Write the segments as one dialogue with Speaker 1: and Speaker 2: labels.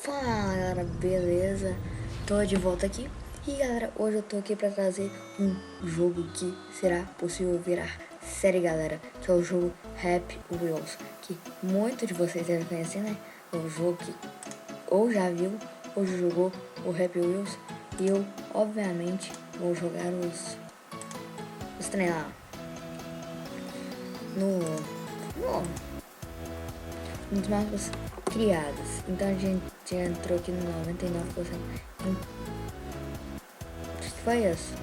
Speaker 1: Fala galera, beleza? Tô de volta aqui. E galera, hoje eu tô aqui pra trazer um jogo que será possível virar série, galera, que é o jogo Happy Wheels, que muitos de vocês devem conhecer, né? É um jogo que ou já viu ou já jogou o Happy Wheels. E eu, obviamente, vou jogar os trem lá nos mapas criados. Então a gente entrou aqui no 99%. O que foi isso?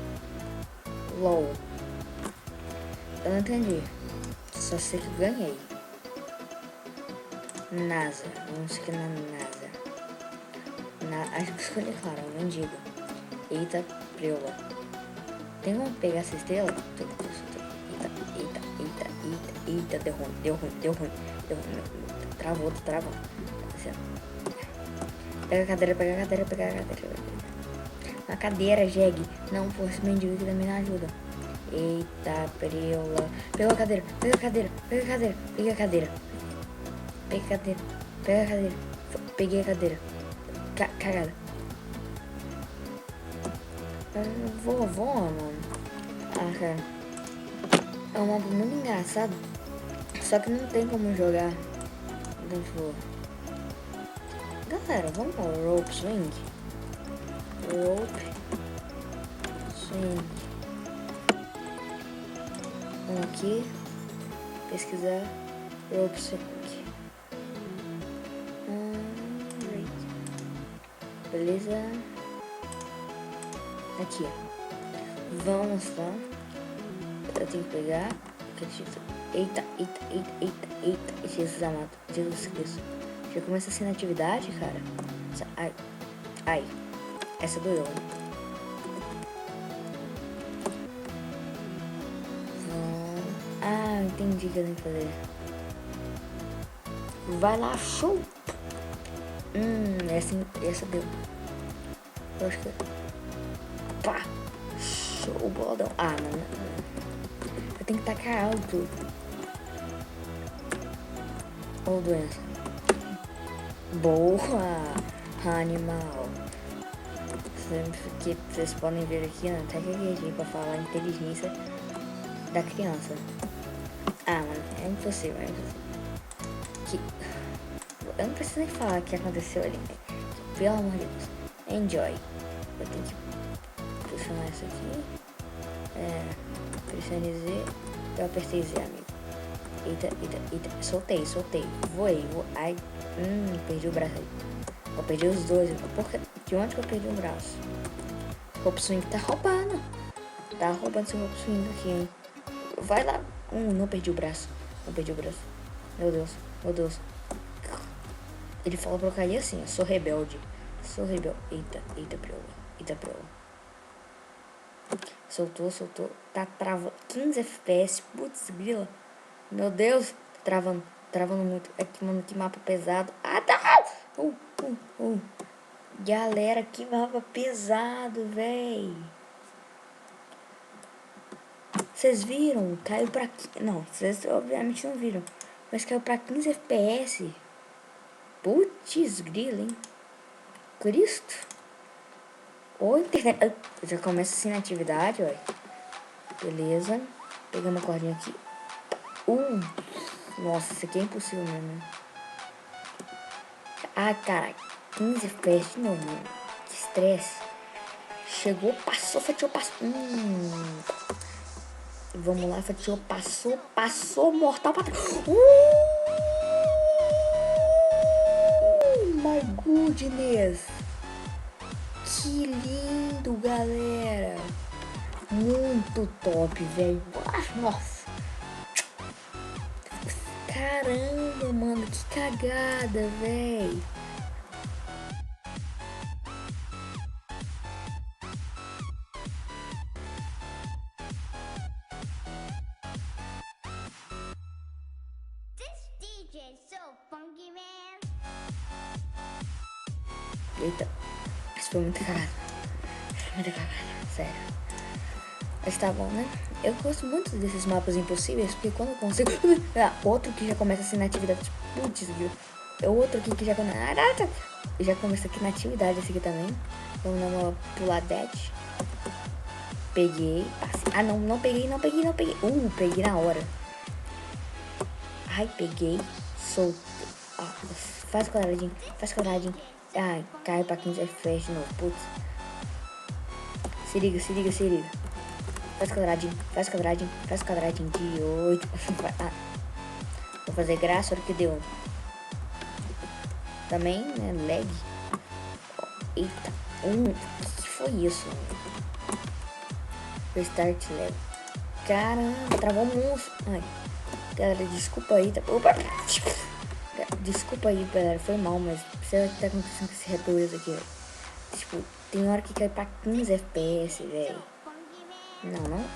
Speaker 1: LOL. Eu não entendi. Só sei que eu ganhei. NASA. Vamos aqui na NASA. Acho que escolhi, claro, um mendigo. Eita, preula. Tem como pegar essa estrela? Eita, deu ruim. Travou. Pega a cadeira. A cadeira, jegue. Não, pô, esse mendigo que também não ajuda. Eita, preula. Pega a cadeira. Peguei a cadeira. Cagada. Vovó, mano. Ah, cara. É um mapa muito engraçado. Só que não tem como jogar. Galera, vamos ao Rope Swing. Vamos aqui. Pesquisar Rope Swing. Beleza. Aqui, ó. Vamos lá. Eu tenho que pegar. Eita. Jesus amado. Jesus Cristo. Já começa assim na atividade, cara. Ai. Essa doeu. Entendi o que eu tenho que fazer. Vai lá, show. Essa deu. Eu acho que... Pá. Show, boladão. Não. Eu tenho que tacar alto. Ou doença. Boa, animal. Vocês podem ver aqui, né? Até que pra falar a inteligência da criança. Mano, é impossível. Eu não preciso nem falar o que aconteceu ali. Pelo amor de Deus. Enjoy. Eu tenho que pressionar isso aqui. Pressionei Z. Eu apertei Z, amigo. Eita. Soltei. Voei. Ai. Perdi o braço aí. Eu perdi os dois. De onde que eu perdi o braço? O Rope Swing tá roubando. Tá roubando seu Rope Swing aqui, hein? Vai lá. Não perdi o braço. Meu Deus. Ele falou pra eu cair assim, eu sou rebelde. Eita, preula. Soltou. Tá travando. 15 FPS. Putz, grila. Meu Deus. Travando muito. Aqui, mano, que mapa pesado. Tá. Galera, que mapa pesado, véi. Vocês viram? Caiu pra... Não, vocês obviamente não viram. Mas caiu pra 15 FPS. Putz, grila, hein? Cristo. Ô, internet. Já começa assim na atividade, ó. Beleza. Pegar uma cordinha aqui. Nossa, isso aqui é impossível mesmo. Cara. 15 FPS de novo, mano. Que estresse. Chegou, passou, fatiou, passou. Vamos lá, fatiou, passou, mortal pra trás. My goodness. Que lindo, galera. Muito top, velho. Nossa. Caramba, mano, que cagada, velho. Eita, isso foi muito cagado. Sério. Mas tá bom, né? Eu gosto muito desses mapas impossíveis, porque quando eu consigo... outro que já começa assim na atividade. Putz, viu? É outro aqui que já começa... Já começa aqui na atividade esse aqui também. Vamos dar uma puladete. Peguei, passei. Ah, não peguei. Peguei na hora. Ai, peguei, soltei. Ah, faz quadradinho. Ai, caiu pra 15 FPS de novo, putz. Se liga. Faz quadradinho de 8. Ah, vou fazer graça, olha o que deu. Também, né, lag. Eita, o que foi isso? Restart lag. Caramba, travou o monstro. Ai, galera, desculpa aí. Opa! Desculpa aí, galera, foi mal, mas sei lá o que tá acontecendo com esse Rebels aqui, velho. Tipo, tem hora que cai pra 15 FPS, velho.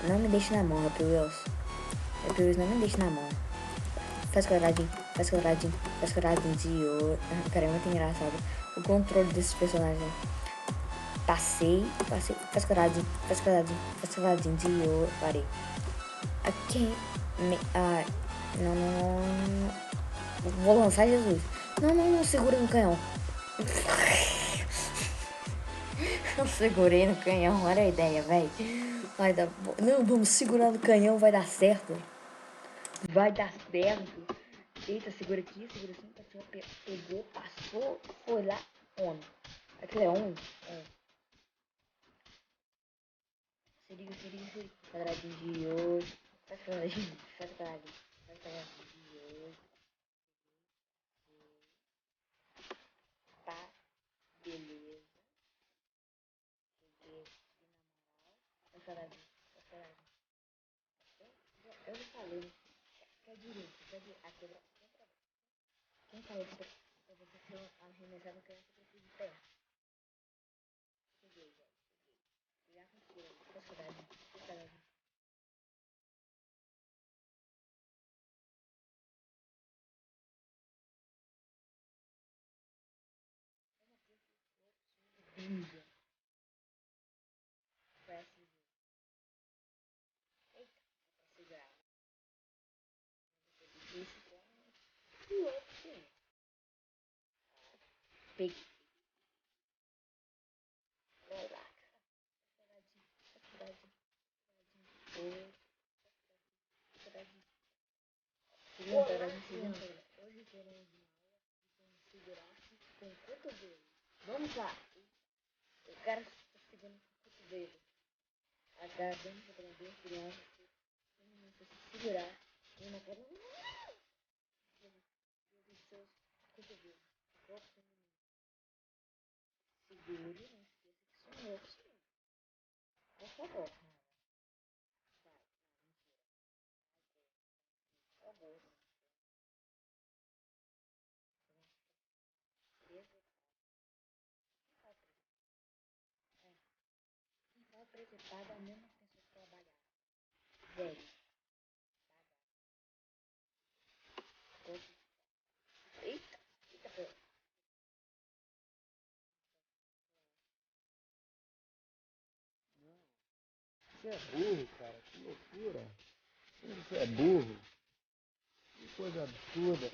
Speaker 1: Não me deixe na mão, Rebels. Rebels, não me deixe na mão. Faz quadradinho de ouro. Cara, é muito engraçado o controle desses personagens. Passei, faz quadradinho de ouro. Parei. Aqui, não. Vou lançar Jesus. Não, segura no canhão. Eu segurei no canhão, olha a ideia, velho. Vai dar. Não, vamos segurar no canhão, vai dar certo. Eita, segura aqui, pegou, passou, foi lá, on. Aquilo é on? É. Se liga. Quadradinho de ouro. Faz quadradinho de ouro. Tá, beleza. Peguei aqui na moral. Faz quadradinho. Eu já falei, né? Quer direito. A quebra. Quem falou que pra você ser arremessado no canhão, você precisa de pé? Peguei, velho. Já conseguiu. Faz quadradinho. Ninja. Foi assim. Eita, segurar. Isso. E outro, sim. Peguei. Vai lá. Quadradinho. Dois. Quadradinho. Segundo. Hoje queremos segurar com o cotovelo. Vamos lá. O cara está segurando com o cotovelo. Agarrando para bem criança. Se segurar. Uma perna. Os seus cotovelos. Segure. Não esqueça que são loucos. Por favor. Por favor. Está preocupada a mesma pessoa trabalhar. Velho. Eita. Eita.
Speaker 2: Você é burro, cara. Que loucura. Você é burro. Que coisa absurda.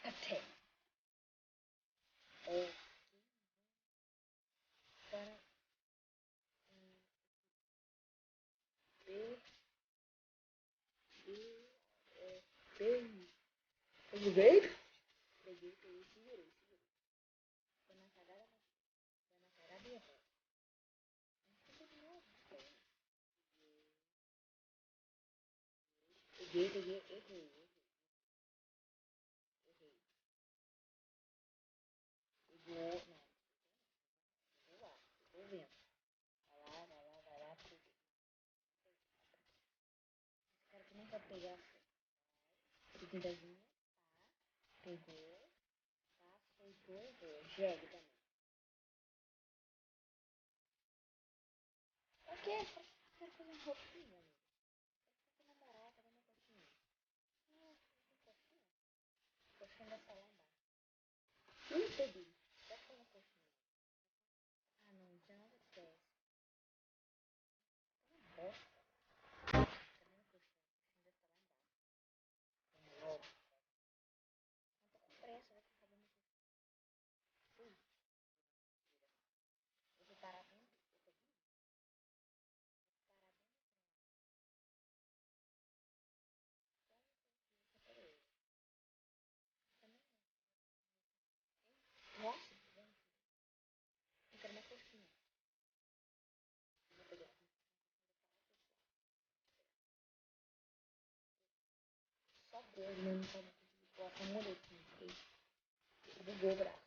Speaker 1: Até. É. Para. B. B. B. Peguei? Segurei. Foi na cagada, e errou. Errei. Pegou, não, pegou lá, pegou o vento. Vai lá, pegou. Esse cara que nem vai pegar. Seguindazinha, pegou, tá, soltou, errou. Jegue também. O quê? Quero fazer uma roupinha, amigo. Quero namorar, cadê minha coxinha? Não, não coxinha. Coxinha dessa lá embaixo. Não peguei. Quero fazer uma coxinha. Ah, não, não tinha nada de teste. Bosta. não tava conseguindo colocar a muletinha. Bugou o braço.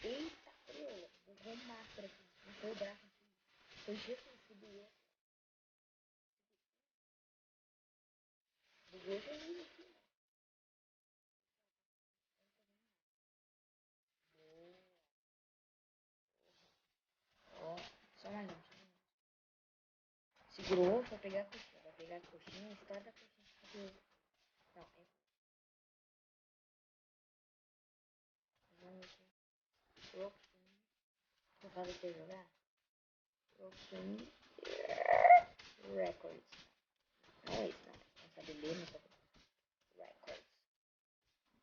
Speaker 1: Eita, crioula. Bugou o máscara aqui. Não foi o braço aqui. Foi Jesus que bugou. Bugou Jesus aqui. Ó, só mais não. Segurou, foi pegar a coxinha. Vai pegar a coxinha, a história da coxinha. Não, é. Vamos aqui. Proxim. Vou fazer você jogar. Proxim. Records. Não é isso, não. Não sabe ler, não sabe. Records.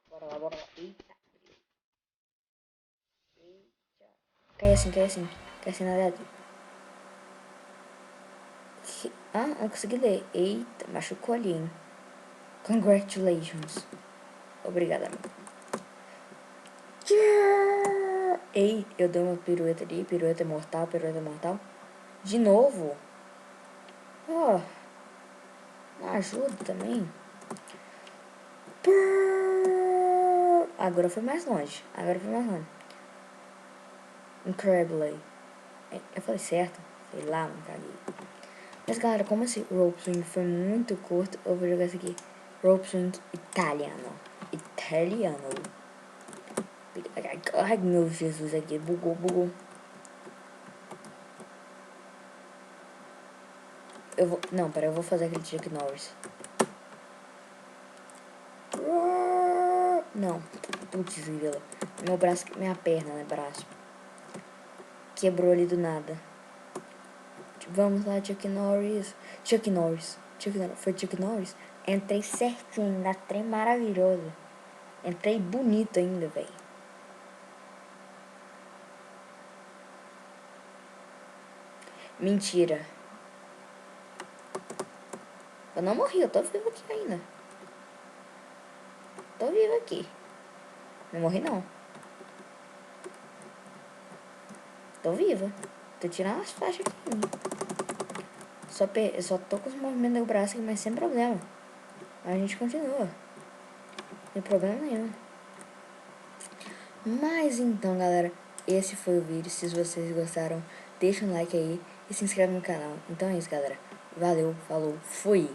Speaker 1: Bora lá, bora lá. Eita. Eita. Cai assim, cai assim. Cai assim na verdade. Ah, eu consegui ler. Eita, machucou ali, hein? Congratulations. Obrigada, amigo. Ei, eu dei uma pirueta ali. Pirueta mortal, pirueta mortal. De novo. Ó. Não ajuda também. Agora foi mais longe. Agora foi mais longe. Incredibly. Eu falei certo? Sei lá, não caguei. Mas galera, como esse rope swing foi muito curto, eu vou jogar isso aqui. Rope swing italiano. Italiano. Ai, meu Jesus, aqui. Bugou, bugou. Eu vou... Não, pera, eu vou fazer aquele Chuck Norris. Não. Putz, grila. Meu braço... Minha perna, né? Braço. Quebrou ali do nada. Vamos lá, Chuck Norris. Chuck Norris. Foi Chuck Norris? Entrei certinho, na trem maravilhoso. Entrei bonito ainda, velho. Mentira. Eu não morri, eu tô vivo aqui ainda. Tô vivo aqui. Não morri, não. Tô viva. Tô tirando as faixas aqui. Só tô com os movimentos do braço aqui, mas sem problema. A gente continua. Sem problema nenhum. Mas então, galera, esse foi o vídeo. Se vocês gostaram, deixa um like aí e se inscreve no canal. Então é isso, galera. Valeu, falou, fui!